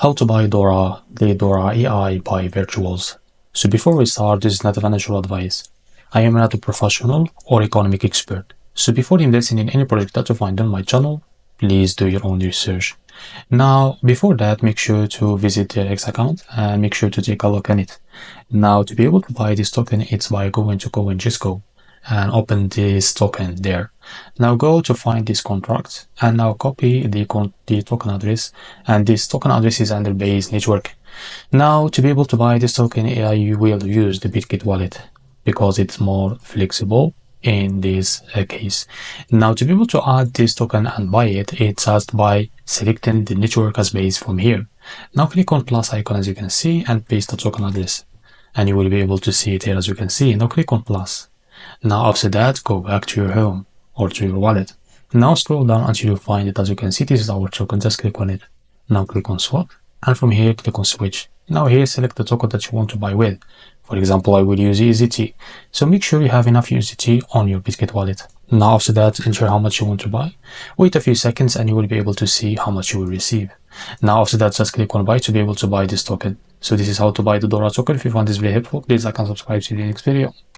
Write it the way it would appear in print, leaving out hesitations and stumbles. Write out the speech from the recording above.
How to buy DORA, the DORA AI by virtuals. So before we start, this is not a financial advice. I am not a professional or economic expert. So before investing in any product that you find on my channel, please do your own research. Now, before that, make sure to visit the X account and make sure to take a look at it. Now, to be able to buy this token, it's by going to CoinGisco and open this token there. Now go to find this contract and now copy the token address, and this token address is under base network. Now to be able to buy this token, you will use the Bitget wallet because it's more flexible in this case. Now to be able to add this token and buy it, it's just by selecting the network as base from here. Now click on plus icon as you can see and paste the token address, and you will be able to see it here as you can see. Now click on plus. Now after that, go back to your home or to your wallet. Now scroll down until you find it. As you can see, this is our token. Just click on it. Now click on swap, and from here click on switch. Now here select the token that you want to buy with. For example, I will use USDT. So make sure you have enough USDT on your Bitget wallet. Now after that, enter how much you want to buy. Wait a few seconds and you will be able to see how much you will receive. Now after that, just click on buy to be able to buy this token. So this is how to buy the DORA token. If you found this very helpful, please like and subscribe to the next video.